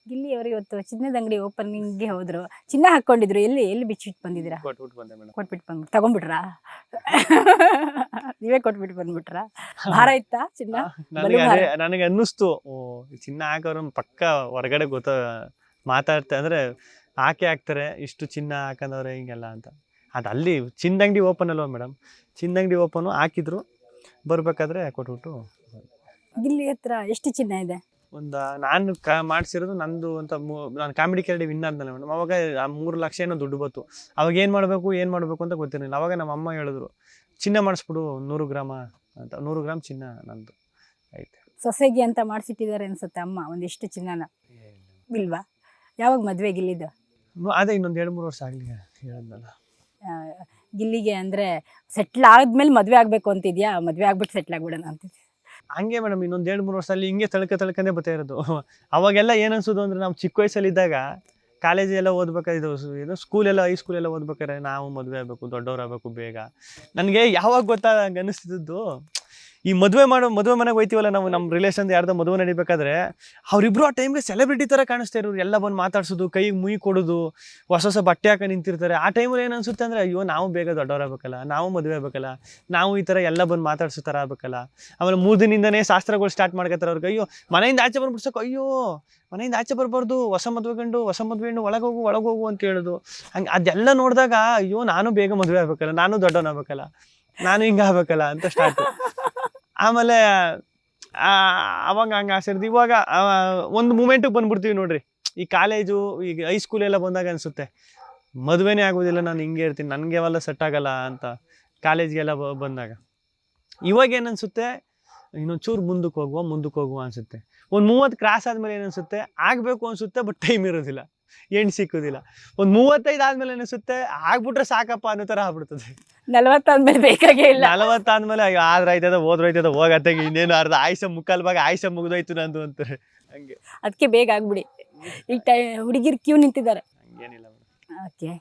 ಗಿಲ್ಲಿ ಅವರು ಇವತ್ತು ಚಿನ್ನದ ಅಂಗಡಿ ಓಪನಿಂಗ್ಗೆ ಹೋದ್ರು. ಚಿನ್ನ ಹಾಕೊಂಡಿದ್ರು. ಎಲ್ಲಿ ಬಿಚ್ಚಿಟ್ಟು ಬಂದಿದ್ದೀರಾ? ಕೊಟ್ಬಿಟ್ಟು ಬಂದೆ ಮೇಡಮ್. ಕೊಟ್ಬಿಟ್ಟು ಬಂದ್ಬಿಟ್ಟು ತಗೊಂಡ್ಬಿಟ್ರಾ? ನೀವೇ ಕೊಟ್ಬಿಟ್ಟು ಬಂದ್ಬಿಟ್ರಾ? ಭಾರ ಇತ್ತಾ ಚಿನ್ನ? ಬಲು ಭಾರ. ನನಗೆ ಅನ್ನಿಸ್ತು, ಚಿನ್ನ ಹಾಕೋರು ಪಕ್ಕ ಹೊರಗಡೆ ಮಾತಾಡ್ತಾ ಅಂದ್ರೆ ಹಾಕ್ತಾರೆ, ಇಷ್ಟು ಚಿನ್ನ ಹಾಕಂದವ್ರೆ ಹಿಂಗೆಲ್ಲ ಅಂತ. ಅದು ಅಲ್ಲಿ ಚಿನ್ನದಂಗಡಿ ಓಪನ್ ಅಲ್ವಾ ಮೇಡಮ್, ಚಿನ್ನದಂಗಡಿ ಓಪನ್ ಹಾಕಿದ್ರು, ಬರ್ಬೇಕಾದ್ರೆ ಕೊಟ್ಬಿಟ್ಟು. ಗಿಲ್ಲಿ ಹತ್ರ ಎಷ್ಟು ಚಿನ್ನ ಇದೆ? ನಾನು ಮಾಡಿಸಿರೋದು ನಂದು ಅಂತ ನಾನು ಕಾಮಿಡಿ ಕ್ಯಾರಡಿ ವಿನ್ ಆದ್ನಲ್ಲ ಮೇಡಮ್, ಅವಾಗ 3 ಲಕ್ಷ ಏನೋ ದುಡ್ಡು ಬಂತು. ಅವಾಗ ಏನು ಮಾಡಬೇಕು ಅಂತ ಗೊತ್ತಿರಲಿಲ್ಲ. ಅವಾಗ ನಮ್ಮ ಅಮ್ಮ ಹೇಳಿದ್ರು, ಚಿನ್ನ ಮಾಡಿಸ್ಬಿಡು 100 ಗ್ರಾಮ ಅಂತ. 100 ಗ್ರಾಮ್ ಚಿನ್ನ ನಂದು ಐತೆ. ಸೊಸೆಗೆ ಅಂತ ಮಾಡಿಸಿಟ್ಟಿದ್ದಾರೆ ಅನ್ಸುತ್ತೆ ಅಮ್ಮ ಒಂದಿಷ್ಟು ಚಿನ್ನನ. ಇಲ್ವಾ? ಯಾವಾಗ ಮದುವೆ ಗಿಲ್ಲಿದು? ಅದೇ ಇನ್ನೊಂದು 2-3 ವರ್ಷ ಆಗಲಿ ಹೇಳಿದ್ನಲ್ಲ. ಗಿಲ್ಲಿಗೆ ಅಂದರೆ ಸೆಟ್ಲ್ ಆದ್ಮೇಲೆ ಮದುವೆ ಆಗಬೇಕು ಅಂತಿದ್ಯಾ? ಮದುವೆ ಆಗ್ಬಿಟ್ಟು ಸೆಟ್ಲ್ ಆಗ್ಬಿಡೋಣ ಅಂತಿದ್ಯಾ? ಹಂಗೆ ಮೇಡಮ್, ಇನ್ನೊಂದು 2-3 ವರ್ಷದಲ್ಲಿ ಹಿಂಗೆ ತಳ್ಕಂದೇ ಬರ್ತಾ ಇರೋದು. ಅವಾಗೆಲ್ಲ ಏನನ್ಸೋದು ಅಂದರೆ, ನಾವು ಚಿಕ್ಕ ವಯಸ್ಸಲ್ಲಿದ್ದಾಗ ಕಾಲೇಜೆಲ್ಲ ಓದ್ಬೇಕಾಗಿದ್ದು, ಇದು ಸ್ಕೂಲೆಲ್ಲ ಹೈಸ್ಕೂಲೆಲ್ಲ ಓದ್ಬೇಕಾದ್ರೆ ನಾವು ಮದುವೆ ಆಗಬೇಕು, ದೊಡ್ಡವರಾಗಬೇಕು ಬೇಗ. ನನಗೆ ಯಾವಾಗ ಗೊತ್ತಾ ಹಂಗೆ ಅನ್ನಿಸ್ತಿದ್ದು, ಈ ಮದುವೆ ಮನೆಗೆ ಹೋಯ್ತೀವಲ್ಲ ನಾವು, ನಮ್ಮ ರಿಲೇಷನ್ ಯಾರ್ದೋ ಮದುವೆ ನಡಿಬೇಕಾದ್ರೆ ಅವರಿಬ್ರು ಆ ಟೈಮ್ಗೆ ಸೆಲೆಬ್ರಿಟಿ ಥರ ಕಾಣಿಸ್ತಾ ಇರೋರು. ಎಲ್ಲ ಬಂದು ಮಾತಾಡ್ಸೋದು, ಕೈಗೆ ಮುಯಿ ಕೊಡೋದು, ಹೊಸ ಬಟ್ಟೆ ಹಾಕಿ ನಿಂತಿರ್ತಾರೆ. ಆ ಟೈಮಲ್ಲಿ ಏನು ಅನ್ಸುತ್ತೆ ಅಂದರೆ, ಅಯ್ಯೋ ನಾವು ಬೇಗ ದೊಡ್ಡವರಾಗಬೇಕಲ್ಲ, ನಾವು ಮದುವೆ ಆಗಬೇಕಲ್ಲ, ನಾವು ಈ ಥರ ಎಲ್ಲ ಬಂದು ಮಾತಾಡ್ಸೋ ಥರ ಆಗಬೇಕಲ್ಲ. ಆಮೇಲೆ 3 ದಿನದಿಂದನೇ ಶಾಸ್ತ್ರಗಳು ಸ್ಟಾರ್ಟ್ ಮಾಡ್ಕೊತಾರೆ ಅವ್ರಿಗೆ. ಅಯ್ಯೋ ಮನೆಯಿಂದ ಆಚೆ ಬಂದ್ಬಿಡ್ಸೋಕೆ, ಅಯ್ಯೋ ಮನೆಯಿಂದ ಆಚೆ ಬರಬಾರ್ದು, ಹೊಸ ಮದುವೆ ಹೆಣ್ಣು ಒಳಗೋಗು ಅಂತ ಹೇಳೋದು. ಹಂಗೆ ಅದೆಲ್ಲ ನೋಡಿದಾಗ, ಅಯ್ಯೋ ನಾನು ಬೇಗ ಮದುವೆ ಆಗಬೇಕಲ್ಲ, ನಾನು ದೊಡ್ಡವನಾಗಬೇಕಲ್ಲ, ನಾನು ಹಿಂಗೆ ಆಗಬೇಕಲ್ಲ ಅಂತ ಸ್ಟಾರ್ಟ್. ಆಮೇಲೆ ಅವಾಗ ಹಂಗೆ ಆಸೆ ಇರ್ದು. ಇವಾಗ ಒಂದು ಮೂಮೆಂಟಿಗೆ ಬಂದ್ಬಿಡ್ತೀವಿ ನೋಡ್ರಿ, ಈ ಕಾಲೇಜು ಈಗ ಹೈಸ್ಕೂಲೆಲ್ಲ ಬಂದಾಗ ಅನಿಸುತ್ತೆ ಮದುವೆನೇ ಆಗೋದಿಲ್ಲ, ನಾನು ಹಿಂಗೆ ಇರ್ತೀನಿ, ನನಗೆ ಅವೆಲ್ಲ ಸೆಟ್ ಆಗಲ್ಲ ಅಂತ. ಕಾಲೇಜ್ಗೆಲ್ಲ ಬಂದಾಗ ಇವಾಗ ಏನನ್ಸುತ್ತೆ, ಇನ್ನೊಂದು ಚೂರು ಮುಂದಕ್ಕೆ ಹೋಗುವ ಅನಿಸುತ್ತೆ. ಒಂದು 30 ಕ್ರಾಸ್ ಆದಮೇಲೆ ಏನನ್ಸುತ್ತೆ, ಆಗಬೇಕು ಅನಿಸುತ್ತೆ, ಬಟ್ ಟೈಮ್ ಇರೋದಿಲ್ಲ, ಹೆಣ್ಣು ಸಿಕ್ಕೋದಿಲ್ಲ. ಒಂದು 35 ಆದಮೇಲೆ ಅನಿಸುತ್ತೆ, ಆಗ್ಬಿಟ್ರೆ ಸಾಕಪ್ಪ ಅನ್ನೋ ಥರ ಆಗ್ಬಿಡ್ತದೆ. 40 ಆದ್ಮೇಲೆ ಬೇಕಾಗೇ ಇಲ್ಲ. 40 ಆದ್ಮೇಲೆ ಆದ್ರೆ ಆಯ್ತದ ಹೋಗತ್ತಾಗ ಇನ್ನೇನು ಅರ್ಧ ಮುಕ್ಕಾಲ್ ಭಾಗ ಮುಗಿದೋಯ್ತು ನಂದು ಅಂತಾರೆ. ಹಂಗೆ ಅದಕ್ಕೆ ಬೇಗ ಆಗ್ಬಿಡಿ. ಈಗ ಹುಡುಗಿರು ಕ್ಯೂ ನಿಂತಿದ್ದಾರೆ. ಹಂಗೇನಿಲ್ಲ. ಓಕೆ,